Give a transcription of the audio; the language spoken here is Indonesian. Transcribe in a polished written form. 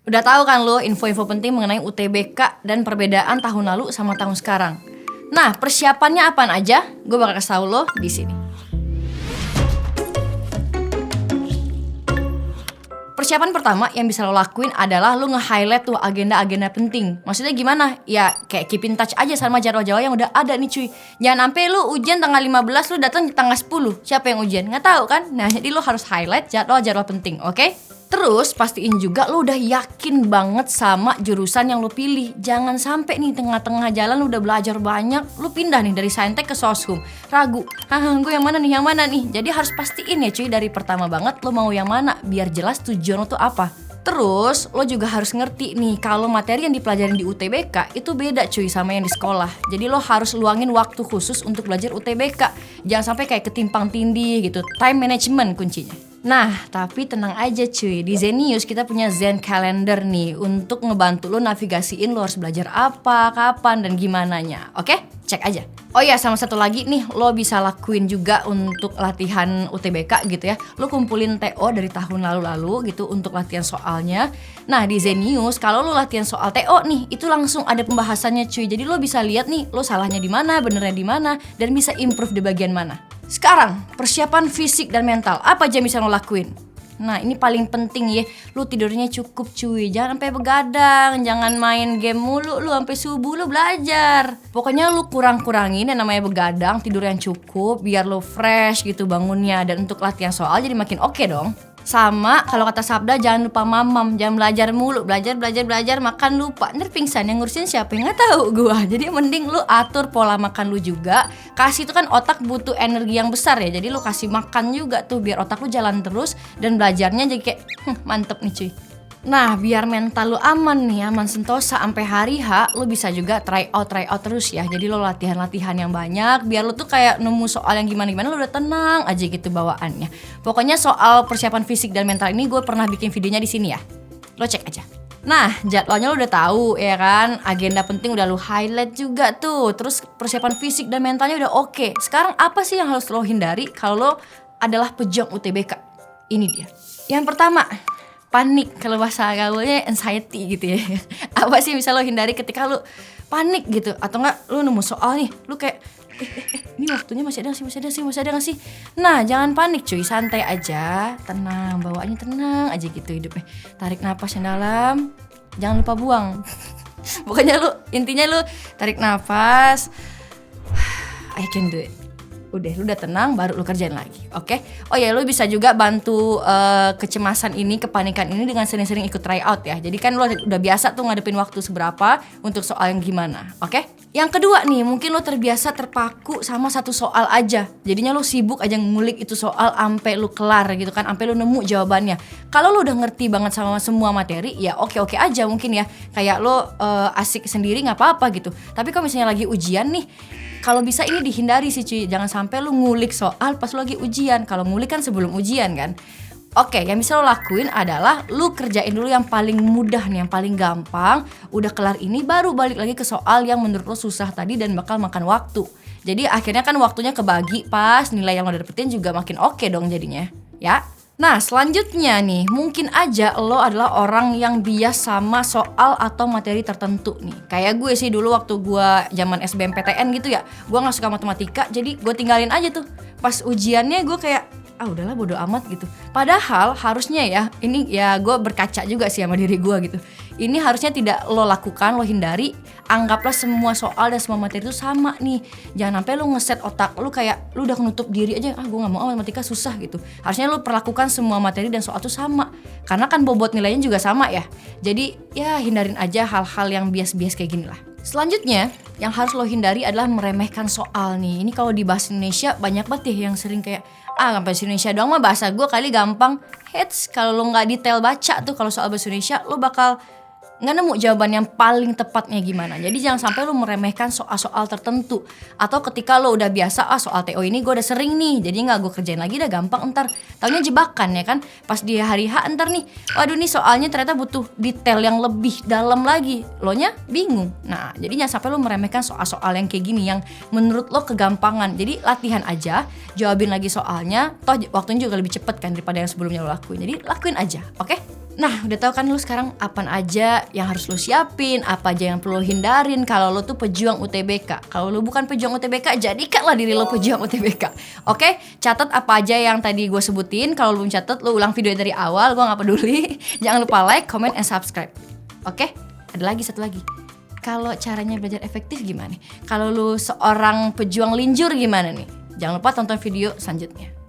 Udah tahu kan lo info-info penting mengenai UTBK dan perbedaan tahun lalu sama tahun sekarang. Nah, persiapannya apaan aja? Gue bakal kasih tau lo di sini. Persiapan pertama yang bisa lo lakuin adalah lo nge-highlight tuh agenda-agenda penting. Maksudnya gimana? Ya kayak keep in touch aja sama jadwal-jadwal yang udah ada nih cuy. Jangan sampai lo ujian tanggal 15 lo datang tanggal 10. Siapa yang ujian? Nggak tahu kan? Nah, jadi lo harus highlight jadwal-jadwal penting, oke? Terus pastiin juga lo udah yakin banget sama jurusan yang lo pilih. Jangan sampai nih tengah-tengah jalan lo udah belajar banyak, lo pindah nih dari saintek ke soshum. Ragu, gue yang mana nih? Jadi harus pastiin ya cuy dari pertama banget lo mau yang mana biar jelas tujuan lo tuh apa. Terus lo juga harus ngerti nih kalau materi yang dipelajarin di UTBK itu beda cuy sama yang di sekolah. Jadi lo harus luangin waktu khusus untuk belajar UTBK. Jangan sampai kayak ketimpang tindih gitu. Time management kuncinya. Nah, tapi tenang aja cuy, di Zenius kita punya Zen Calendar nih untuk ngebantu lo navigasiin lo harus belajar apa, kapan, dan gimananya. Oke? Cek aja. Oh iya, sama satu lagi nih, lo bisa lakuin juga untuk latihan UTBK gitu ya. Lo kumpulin TO dari tahun lalu-lalu gitu untuk latihan soalnya. Nah, di Zenius kalau lo latihan soal TO nih, itu langsung ada pembahasannya cuy. Jadi lo bisa lihat nih, lo salahnya di mana, benernya di mana, dan bisa improve di bagian mana. Sekarang, persiapan fisik dan mental. Apa aja yang bisa lo lakuin? Nah, ini paling penting ya. Lu tidurnya cukup cuy. Jangan sampai begadang, jangan main game mulu lu sampai subuh lu belajar. Pokoknya lu kurang-kurangin yang namanya begadang, tidur yang cukup biar lu fresh gitu bangunnya, dan untuk latihan soal jadi makin oke dong. Sama kalau kata Sabda, jangan lupa mamam, jangan belajar mulu, belajar makan lupa, ntar pingsan, yang ngurusin siapa, nggak tahu gua. Jadi mending lu atur pola makan lu juga. Kasih itu kan otak butuh energi yang besar ya, jadi lu kasih makan juga tuh biar otak lu jalan terus dan belajarnya jadi kayak mantep nih cuy. Nah, biar mental lu aman nih, aman sentosa sampai hari H, lu bisa juga try out terus ya. Jadi lu latihan yang banyak, biar lu tuh kayak nemu soal yang gimana-gimana lu udah tenang aja gitu bawaannya. Pokoknya soal persiapan fisik dan mental ini gue pernah bikin videonya di sini ya. Lo cek aja. Nah, jadwalnya lu udah tahu ya kan, agenda penting udah lu highlight juga tuh. Terus persiapan fisik dan mentalnya udah oke. Sekarang apa sih yang harus lo hindari kalau lo adalah pejuang UTBK? Ini dia. Yang pertama, panik, kalau bahasa gaulnya anxiety gitu ya. Apa sih yang bisa lo hindari ketika lo panik gitu? Atau enggak lo nemu soal nih, lo kayak ini waktunya masih ada nggak sih? Nah, jangan panik cuy, santai aja, tenang, bawaannya tenang aja gitu hidupnya. Tarik napas yang dalam, jangan lupa buang. Pokoknya intinya lo tarik napas, I can do it. Udah tenang baru lu kerjain lagi, oke? Oh ya, lu bisa juga bantu kecemasan ini, kepanikan ini dengan sering-sering ikut try out ya. Jadi kan lu udah biasa tuh ngadepin waktu seberapa untuk soal yang gimana, oke? Yang kedua nih, mungkin lu terbiasa terpaku sama satu soal aja. Jadinya lu sibuk aja ngulik itu soal sampai lu kelar gitu kan, sampai lu nemu jawabannya. Kalau lu udah ngerti banget sama semua materi, ya oke aja mungkin ya. Kayak lu asik sendiri nggak apa-apa gitu. Tapi kalau misalnya lagi ujian nih, kalau bisa ini dihindari sih cuy. Jangan sampai lu ngulik soal pas lu lagi ujian. Kalau ngulik kan sebelum ujian kan. Oke, yang bisa lo lakuin adalah lu kerjain dulu yang paling mudah nih, yang paling gampang. Udah kelar ini baru balik lagi ke soal yang menurut lo susah tadi dan bakal makan waktu. Jadi akhirnya kan waktunya kebagi pas, nilai yang lo dapetin juga makin oke dong jadinya. Ya. Nah, selanjutnya nih, mungkin aja lo adalah orang yang bias sama soal atau materi tertentu nih. Kayak gue sih dulu waktu gue zaman SBMPTN gitu ya, gue gak suka matematika, jadi gue tinggalin aja tuh. Pas ujiannya gue kayak, udahlah bodo amat gitu. Padahal harusnya ya, ini ya gue berkaca juga sih sama diri gue gitu. Ini harusnya tidak lo lakukan, lo hindari. Anggaplah semua soal dan semua materi itu sama nih. Jangan sampai lo ngeset otak lo kayak lo udah menutup diri aja, gue gak mau matematika susah gitu. Harusnya lo perlakukan semua materi dan soal itu sama. Karena kan bobot nilainya juga sama ya. Jadi ya hindarin aja hal-hal yang bias-bias kayak gini lah. Selanjutnya, yang harus lo hindari adalah meremehkan soal nih. Ini kalau di bahasa Indonesia banyak banget ya yang sering kayak bahasa Indonesia doang mah bahasa gue kali gampang. Kalau lo nggak detail baca tuh kalau soal bahasa Indonesia, lo bakal nggak nemu jawaban yang paling tepatnya gimana. Jadi jangan sampai lo meremehkan soal-soal tertentu. Atau ketika lo udah biasa, soal TO ini gue udah sering nih, jadi nggak gue kerjain lagi, udah gampang ntar. Taunya jebakan ya kan. Pas di hari H ntar nih, waduh nih soalnya ternyata butuh detail yang lebih dalam lagi. Lo nya bingung. Nah, jadi jangan sampai lo meremehkan soal-soal yang kayak gini, yang menurut lo kegampangan. Jadi latihan aja, jawabin lagi soalnya. Toh waktunya juga lebih cepet kan daripada yang sebelumnya lo lakuin. Jadi lakuin aja, oke? Nah, udah tahu kan lu sekarang apa aja yang harus lu siapin, apa aja yang perlu hindarin kalau lu tuh pejuang UTBK. Kalau lu bukan pejuang UTBK, jadikanlah diri lu pejuang UTBK. Oke, catat apa aja yang tadi gue sebutin. Kalau lu belum catat, lu ulang video dari awal, gue gak peduli. Jangan lupa like, comment, and subscribe. Oke, ada satu lagi. Kalau caranya belajar efektif gimana nih? Kalau lu seorang pejuang linjur gimana nih? Jangan lupa tonton video selanjutnya.